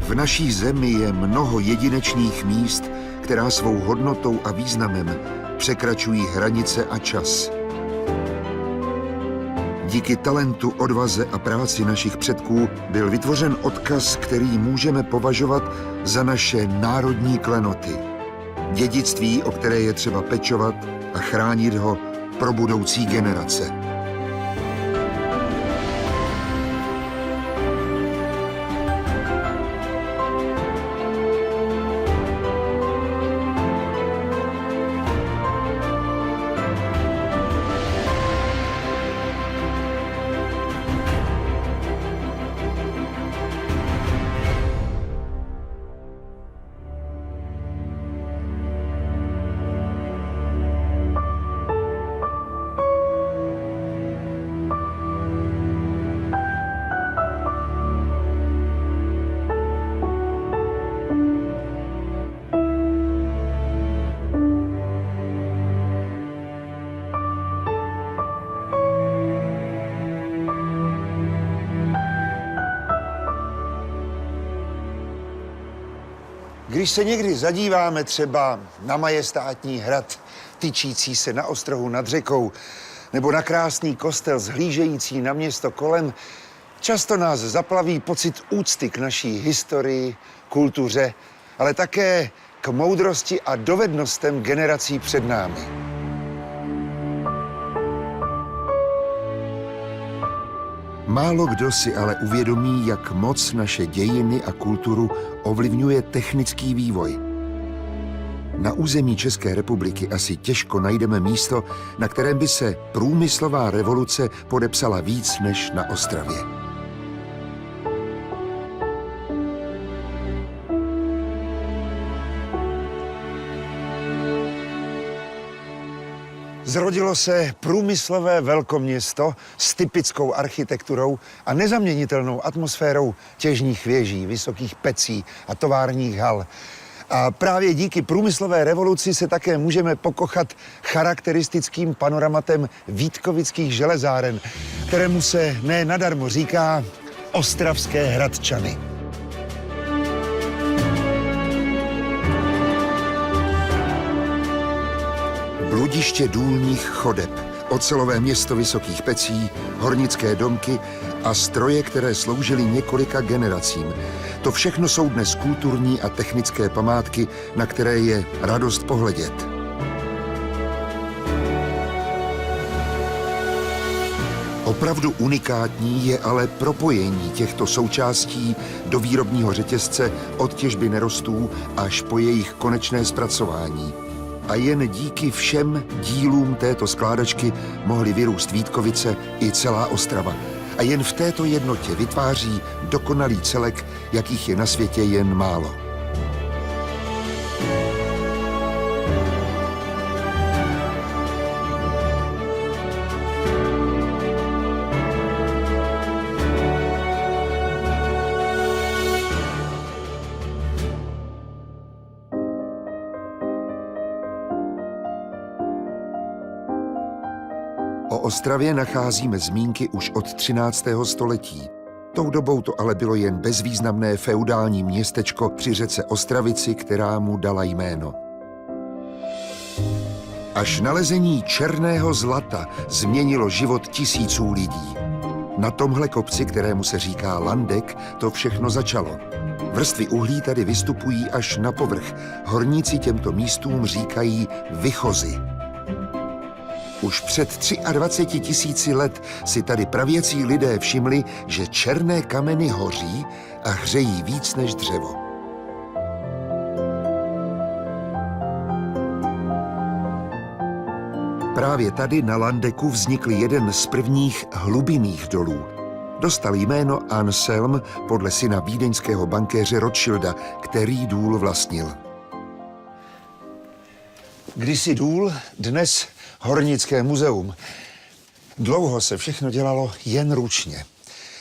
V naší zemi je mnoho jedinečných míst, která svou hodnotou a významem překračují hranice a čas. Díky talentu, odvaze a práci našich předků byl vytvořen odkaz, který můžeme považovat za naše národní klenoty. Dědictví, o které je třeba pečovat a chránit ho pro budoucí generace. Když se někdy zadíváme třeba na majestátní hrad, tyčící se na ostrohu nad řekou, nebo na krásný kostel zhlížející na město kolem, často nás zaplaví pocit úcty k naší historii, kultuře, ale také k moudrosti a dovednostem generací před námi. Málo kdo si ale uvědomí, jak moc naše dějiny a kulturu ovlivňuje technický vývoj. Na území České republiky asi těžko najdeme místo, na kterém by se průmyslová revoluce podepsala víc než na Ostravě. Zrodilo se průmyslové velkoměsto s typickou architekturou a nezaměnitelnou atmosférou těžních věží, vysokých pecí a továrních hal. A právě díky průmyslové revoluci se také můžeme pokochat charakteristickým panoramatem Vítkovických železáren, kterému se ne nadarmo říká Ostravské Hradčany. Bludiště důlních chodeb, ocelové město vysokých pecí, hornické domky a stroje, které sloužily několika generacím. To všechno jsou dnes kulturní a technické památky, na které je radost pohledět. Opravdu unikátní je ale propojení těchto součástí do výrobního řetězce od těžby nerostů až po jejich konečné zpracování. A jen díky všem dílům této skládačky mohly vyrůst Vítkovice i celá Ostrava. A jen v této jednotě vytváří dokonalý celek, jakých je na světě jen málo. O Ostravě nacházíme zmínky už od 13. století. Tou dobou to ale bylo jen bezvýznamné feudální městečko při řece Ostravici, která mu dala jméno. Až nalezení černého zlata změnilo život tisíců lidí. Na tomhle kopci, kterému se říká Landek, to všechno začalo. Vrstvy uhlí tady vystupují až na povrch. Horníci těmto místům říkají vychozy. Už před 23 000 let si tady pravěcí lidé všimli, že černé kameny hoří a hřejí víc než dřevo. Právě tady na Landeku vznikl jeden z prvních hlubinných dolů. Dostal jméno Anselm podle syna vídeňského bankéře Rothschilda, který důl vlastnil. Kdysi důl, dnes Hornické muzeum. Dlouho se všechno dělalo jen ručně.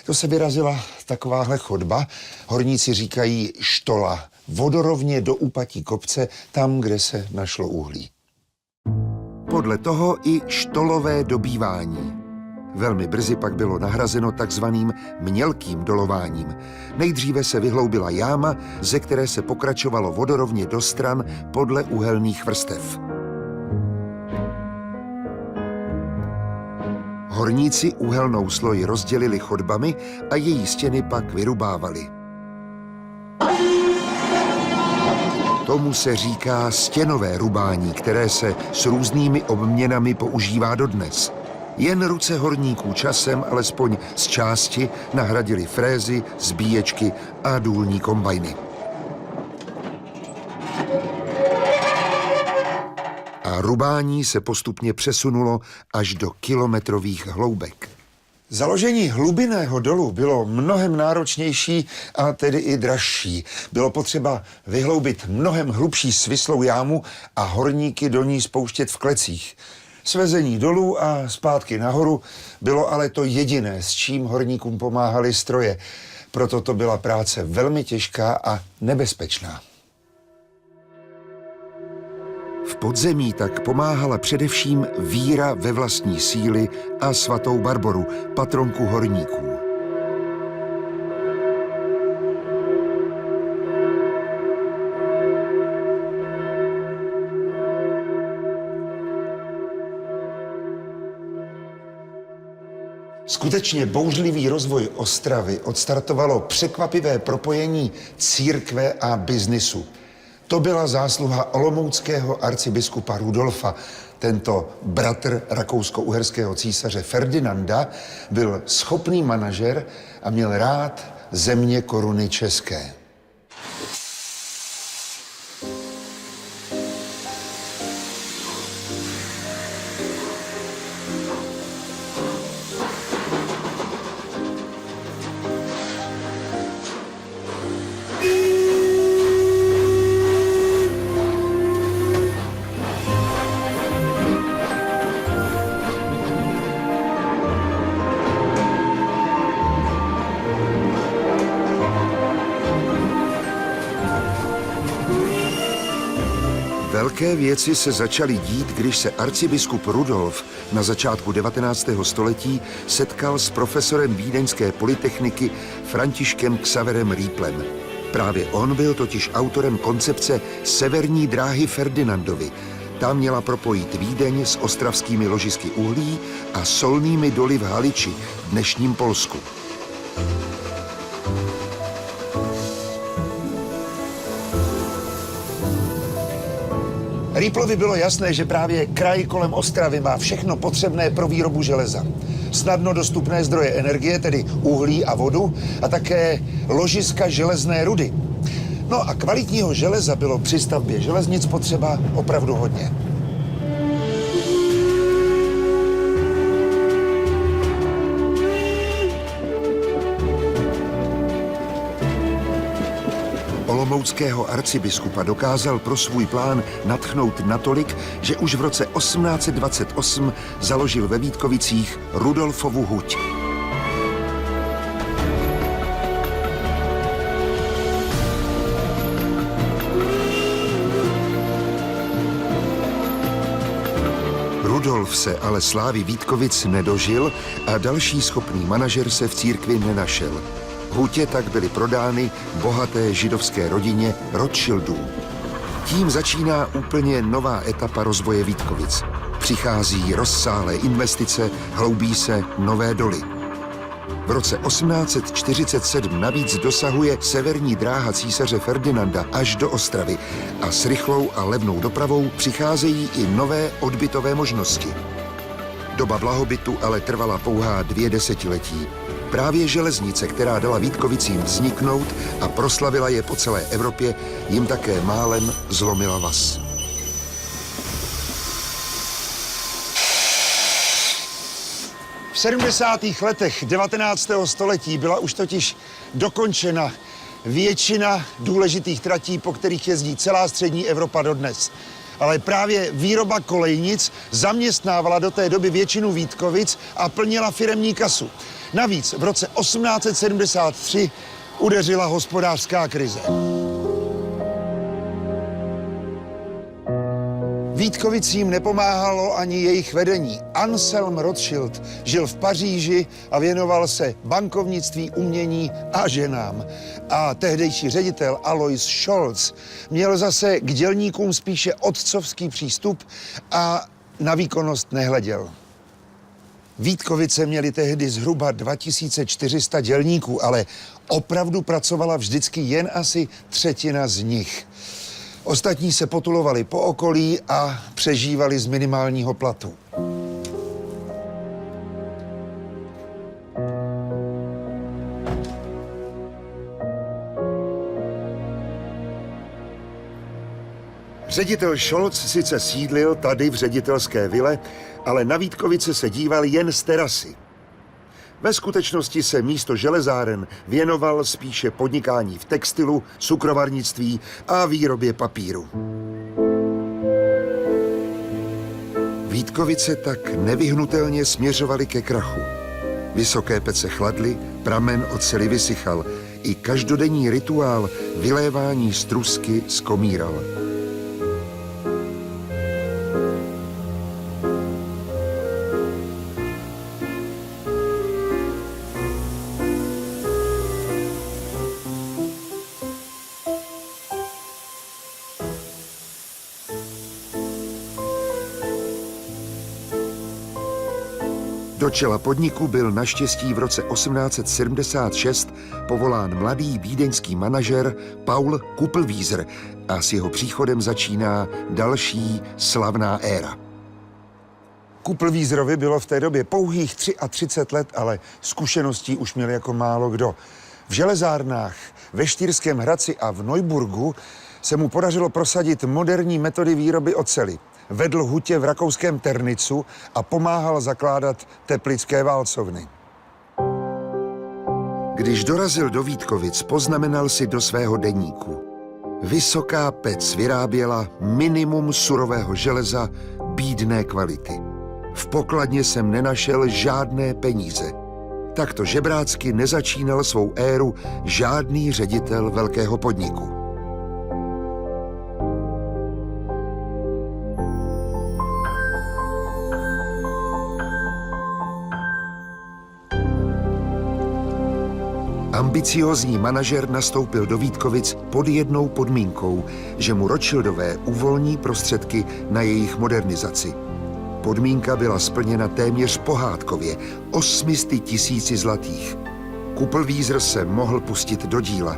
To se vyrazila takováhle chodba, horníci říkají štola, vodorovně do úpatí kopce, tam, kde se našlo uhlí. Podle toho i štolové dobývání. Velmi brzy pak bylo nahrazeno takzvaným mělkým dolováním. Nejdříve se vyhloubila jáma, ze které se pokračovalo vodorovně do stran podle uhelných vrstev. Horníci uhelnou sloj rozdělili chodbami a její stěny pak vyrubávali. Tomu se říká stěnové rubání, které se s různými obměnami používá dodnes. Jen ruce horníků časem, alespoň z části, nahradili frézy, zbíječky a důlní kombajny. A rubání se postupně přesunulo až do kilometrových hloubek. Založení hlubinného dolu bylo mnohem náročnější a tedy i dražší. Bylo potřeba vyhloubit mnohem hlubší svislou jámu a horníky do ní spouštět v klecích. Svezení dolů a zpátky nahoru bylo ale to jediné, s čím horníkům pomáhali stroje. Proto to byla práce velmi těžká a nebezpečná. V podzemí tak pomáhala především víra ve vlastní síly a svatou Barboru, patronku horníků. Skutečně bouřlivý rozvoj Ostravy odstartovalo překvapivé propojení církve a biznisu. To byla zásluha olomouckého arcibiskupa Rudolfa. Tento bratr rakousko-uherského císaře Ferdinanda byl schopný manažer a měl rád země koruny české. Velké věci se začaly dít, když se arcibiskup Rudolf na začátku 19. století setkal s profesorem vídeňské polytechniky Františkem Xaverem Rieplem. Právě on byl totiž autorem koncepce severní dráhy Ferdinandovi. Ta měla propojit Vídeň s ostravskými ložisky uhlí a solnými doly v Haliči, dnešním Polsku. Rieplovi bylo jasné, že právě kraj kolem Ostravy má všechno potřebné pro výrobu železa. Snadno dostupné zdroje energie, tedy uhlí a vodu, a také ložiska železné rudy. No a kvalitního železa bylo při stavbě železnic potřeba opravdu hodně. Olomouckého arcibiskupa dokázal pro svůj plán nadchnout natolik, že už v roce 1828 založil ve Vítkovicích Rudolfovu huť. Rudolf se ale slávy Vítkovic nedožil a další schopný manažer se v církvi nenašel. Hutě tak byly prodány bohaté židovské rodině Rothschildů. Tím začíná úplně nová etapa rozvoje Vítkovic. Přichází rozsáhlé investice, hloubí se nové doly. V roce 1847 navíc dosahuje severní dráha císaře Ferdinanda až do Ostravy a s rychlou a levnou dopravou přicházejí i nové odbytové možnosti. Doba blahobytu ale trvala pouhá 2 desetiletí. Právě železnice, která dala Vítkovicím vzniknout a proslavila je po celé Evropě, jim také málem zlomila vaz. V 70. letech 19. století byla už totiž dokončena většina důležitých tratí, po kterých jezdí celá střední Evropa dodnes. Ale právě výroba kolejnic zaměstnávala do té doby většinu Vítkovic a plnila firemní kasu. Navíc v roce 1873 udeřila hospodářská krize. Vítkovicím nepomáhalo ani jejich vedení. Anselm Rothschild žil v Paříži a věnoval se bankovnictví, umění a ženám. A tehdejší ředitel Alois Scholz měl zase k dělníkům spíše otcovský přístup a na výkonnost nehleděl. Vítkovice měly tehdy zhruba 2400 dělníků, ale opravdu pracovala vždycky jen asi třetina z nich. Ostatní se potulovali po okolí a přežívali z minimálního platu. Ředitel Scholz sice sídlil tady v ředitelské vile, ale na Vítkovice se díval jen z terasy. Ve skutečnosti se místo železáren věnoval spíše podnikání v textilu, cukrovarnictví a výrobě papíru. Vítkovice tak nevyhnutelně směřovaly ke krachu. Vysoké pece chladly, pramen oceli vysychal, i každodenní rituál vylévání strusky skomíral. Do čela podniku byl naštěstí v roce 1876 povolán mladý vídeňský manažer Paul Kupelwieser a s jeho příchodem začíná další slavná éra. Kupelwieserovi bylo v té době pouhých 33 let, ale zkušeností už měl jako málo kdo. V železárnách ve Štýrském Hradci a v Neuburgu se mu podařilo prosadit moderní metody výroby oceli. Vedl hutě v rakouském Ternicu a pomáhal zakládat teplické válcovny. Když dorazil do Vítkovic, poznamenal si do svého deníku. Vysoká pec vyráběla minimum surového železa bídné kvality. V pokladně jsem nenašel žádné peníze. Takto žebrácky nezačínal svou éru žádný ředitel velkého podniku. Ambiciózní manažer nastoupil do Vítkovic pod jednou podmínkou, že mu Rothschildové uvolní prostředky na jejich modernizaci. Podmínka byla splněna téměř pohádkově, 800 000 zlatých. Kupelwieser se mohl pustit do díla.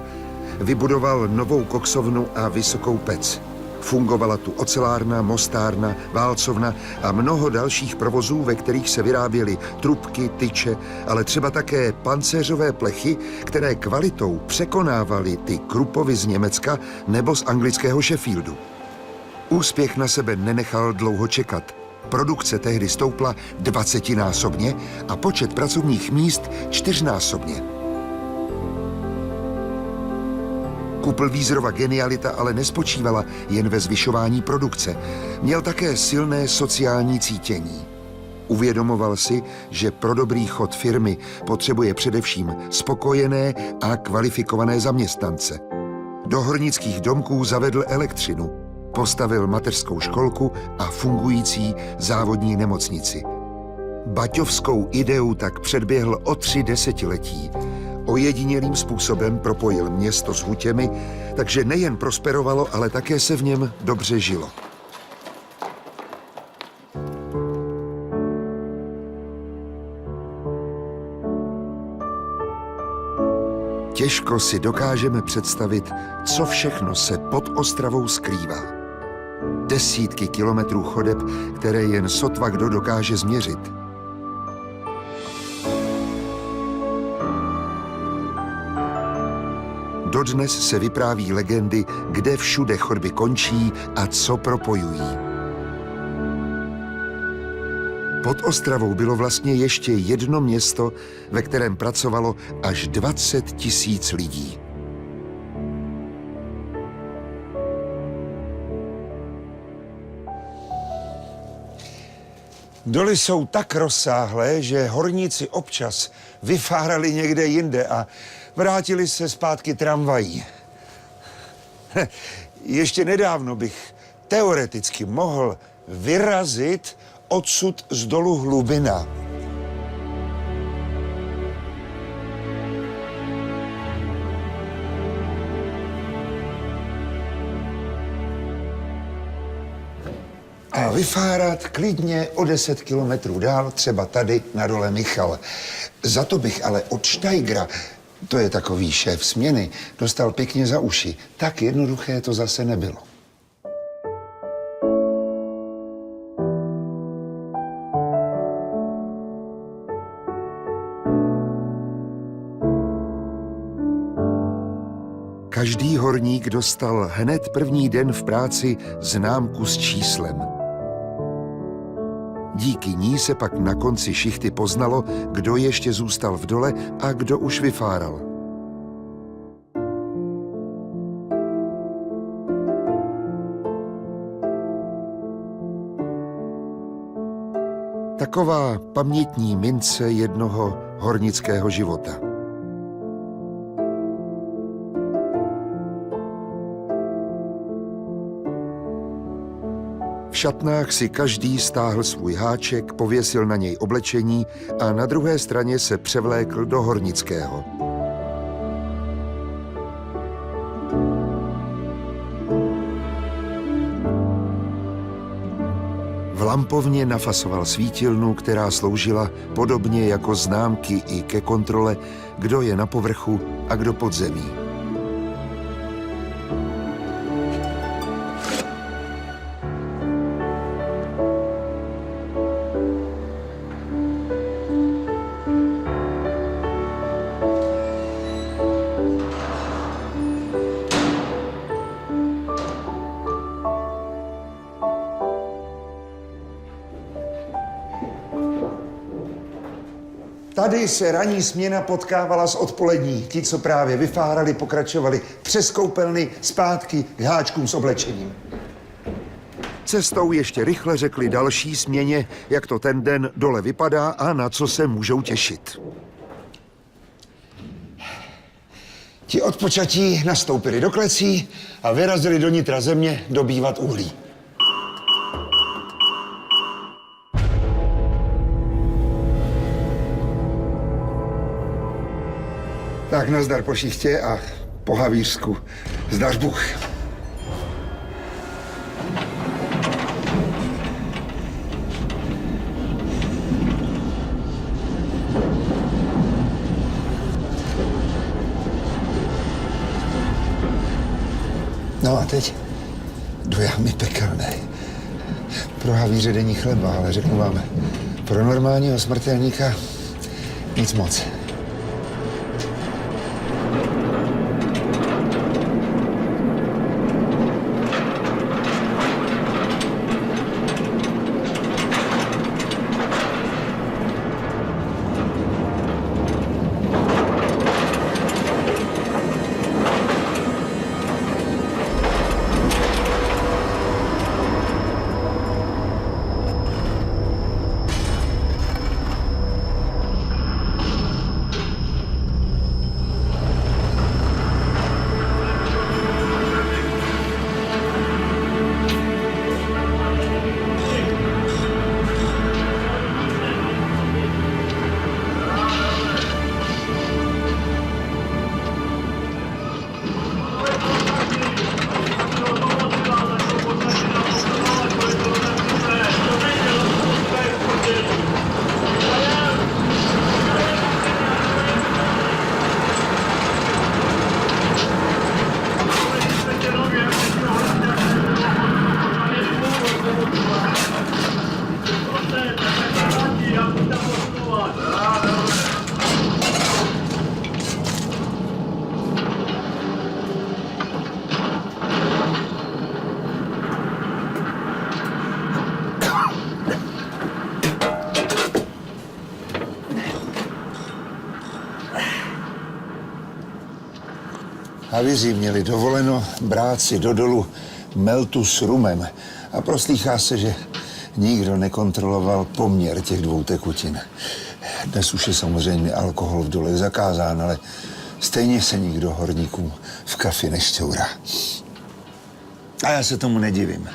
Vybudoval novou koksovnu a vysokou pec. Fungovala tu ocelárna, mostárna, válcovna a mnoho dalších provozů, ve kterých se vyráběly trubky, tyče, ale třeba také pancéřové plechy, které kvalitou překonávaly ty Kruppovy z Německa nebo z anglického Sheffieldu. Úspěch na sebe nenechal dlouho čekat. Produkce tehdy stoupla 20násobně a počet pracovních míst 4násobně. Kupelwieserova genialita ale nespočívala jen ve zvyšování produkce. Měl také silné sociální cítění. Uvědomoval si, že pro dobrý chod firmy potřebuje především spokojené a kvalifikované zaměstnance. Do hornických domků zavedl elektřinu, postavil mateřskou školku a fungující závodní nemocnici. Baťovskou ideu tak předběhl o 3 desetiletí. Ojedinělým způsobem propojil město s hutěmi, takže nejen prosperovalo, ale také se v něm dobře žilo. Těžko si dokážeme představit, co všechno se pod Ostravou skrývá. Desítky kilometrů chodeb, které jen sotva kdo dokáže změřit. Dodnes se vypráví legendy, kde všude chodby končí a co propojují. Pod Ostravou bylo vlastně ještě jedno město, ve kterém pracovalo až 20 000 lidí. Doly jsou tak rozsáhlé, že horníci občas vyfárali někde jinde a vrátili se zpátky tramvají. Ještě nedávno bych teoreticky mohl vyrazit odsud z dolu Hlubina. A vyfárat klidně o 10 kilometrů dál, třeba tady na dole Michal. Za to bych ale od Steigra, to je takový šéf směny, dostal pěkně za uši. Tak jednoduché to zase nebylo. Každý horník dostal hned první den v práci známku s číslem. Díky ní se pak na konci šichty poznalo, kdo ještě zůstal v dole a kdo už vyfáral. Taková pamětní mince jednoho hornického života. V šatnách si každý stáhl svůj háček, pověsil na něj oblečení a na druhé straně se převlékl do hornického. V lampovně nafasoval svítilnu, která sloužila podobně jako známky i ke kontrole, kdo je na povrchu a kdo pod zemí. Tady se ranní směna potkávala s odpolední. Ti, co právě vyfárali, pokračovali přes koupelny zpátky k háčkům s oblečením. Cestou ještě rychle řekli další směně, jak to ten den dole vypadá a na co se můžou těšit. Ti odpočatí nastoupili do klecí a vyrazili do nitra země dobývat uhlí. Tak nazdar po šichtě a po havířsku. Zdař Bůh. No a teď do jámy pekelné. Pro havíře denní chleba, ale řeknu vám, pro normálního smrtelníka nic moc. Havíři měli dovoleno brát si do dolu meltu s rumem a proslýchá se, že nikdo nekontroloval poměr těch dvou tekutin. Dnes už je samozřejmě alkohol v dole zakázán, ale stejně se nikdo horníkům v kafi nešťourá. A já se tomu nedivím.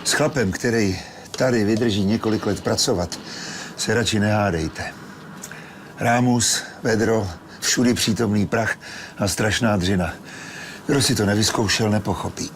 S chlapem, který tady vydrží několik let pracovat, se radši nehádejte. Rámus, vedro, všudy přítomný prach a strašná dřina. Kdo si to nevyzkoušel, nepochopí.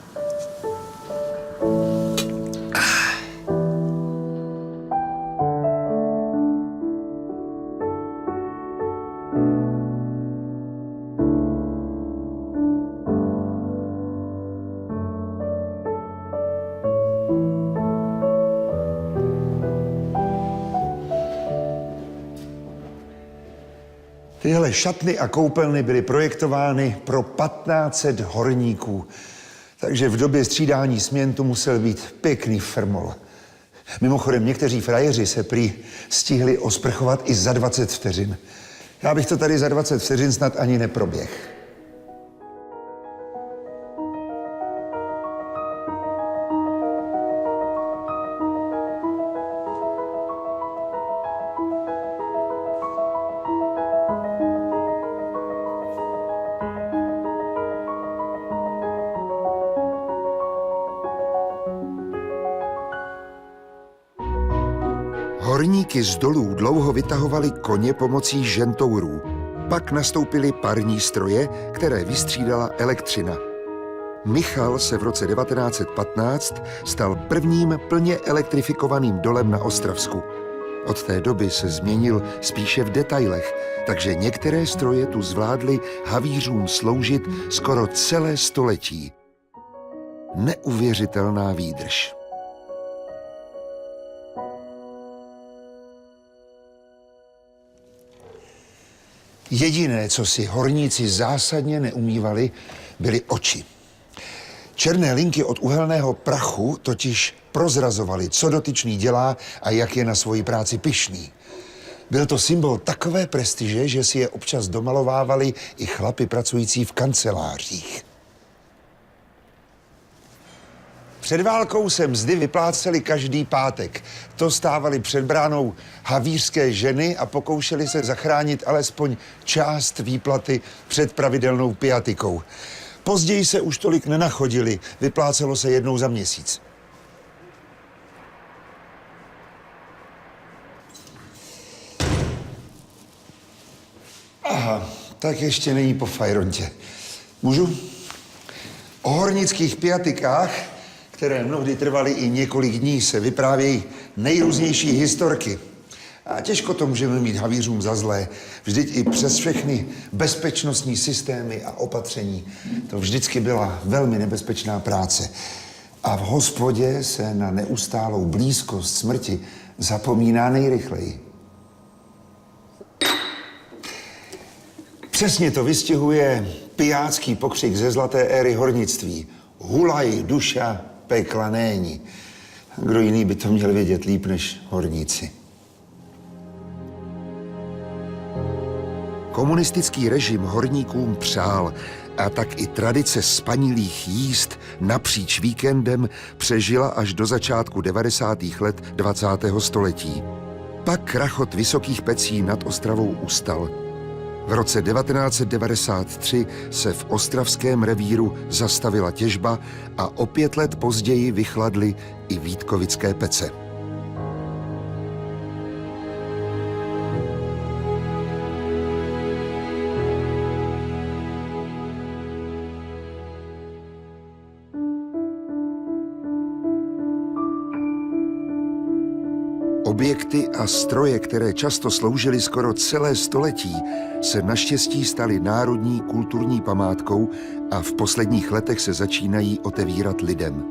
Tyhle šatny a koupelny byly projektovány pro 1500 horníků. Takže v době střídání směn tu musel být pěkný frmol. Mimochodem, někteří frajeři se prý stihli osprchovat i za 20 vteřin. Já bych to tady za 20 vteřin snad ani neproběh. Horníky z dolů dlouho vytahovali koně pomocí žentourů. Pak nastoupily parní stroje, které vystřídala elektřina. Michal se v roce 1915 stal prvním plně elektrifikovaným dolem na Ostravsku. Od té doby se změnil spíše v detailech, takže některé stroje tu zvládly havířům sloužit skoro celé století. Neuvěřitelná výdrž. Jediné, co si horníci zásadně neumývali, byly oči. Černé linky od uhelného prachu totiž prozrazovaly, co dotyčný dělá a jak je na svoji práci pyšný. Byl to symbol takové prestiže, že si je občas domalovávali i chlapi pracující v kancelářích. Před válkou se mzdy vyplácely každý pátek. To stávali před bránou havířské ženy a pokoušeli se zachránit alespoň část výplaty před pravidelnou piatikou. Později se už tolik nenachodili, vyplácelo se jednou za měsíc. Aha, tak ještě není po fajrontě. Můžu? O hornických piatikách, které mnohdy trvaly i několik dní, se vyprávějí nejrůznější historky. A těžko to můžeme mít havířům za zlé. Vždyť i přes všechny bezpečnostní systémy a opatření to vždycky byla velmi nebezpečná práce. A v hospodě se na neustálou blízkost smrti zapomíná nejrychleji. Přesně to vystihuje pijácký pokřik ze zlaté éry hornictví. Hulaj, duša, pekla není. Kdo jiný by to měl vědět líp než horníci. Komunistický režim horníkům přál a tak i tradice spanilých jízd napříč víkendem přežila až do začátku 90. let 20. století. Pak rachot vysokých pecí nad Ostravou ustal. V roce 1993 se v ostravském revíru zastavila těžba a o 5 let později vychladly i vítkovické pece. Objekty a stroje, které často sloužily skoro celé století, se naštěstí staly národní kulturní památkou a v posledních letech se začínají otevírat lidem.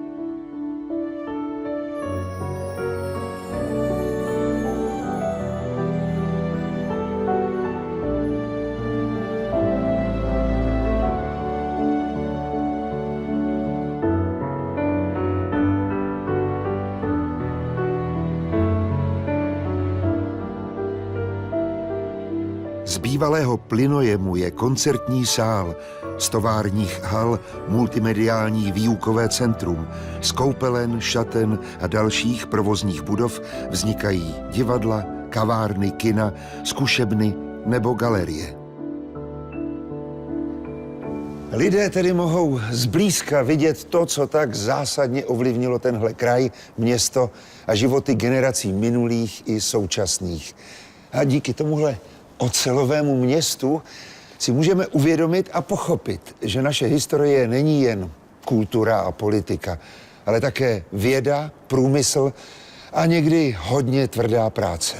Z bývalého plynojemu je koncertní sál, z továrních hal multimediální výukové centrum, z koupelen, šaten a dalších provozních budov vznikají divadla, kavárny, kina, zkušebny nebo galerie. Lidé tedy mohou zblízka vidět to, co tak zásadně ovlivnilo tenhle kraj, město a životy generací minulých i současných. A díky tomuhle ocelovému městu si můžeme uvědomit a pochopit, že naše historie není jen kultura a politika, ale také věda, průmysl a někdy hodně tvrdá práce.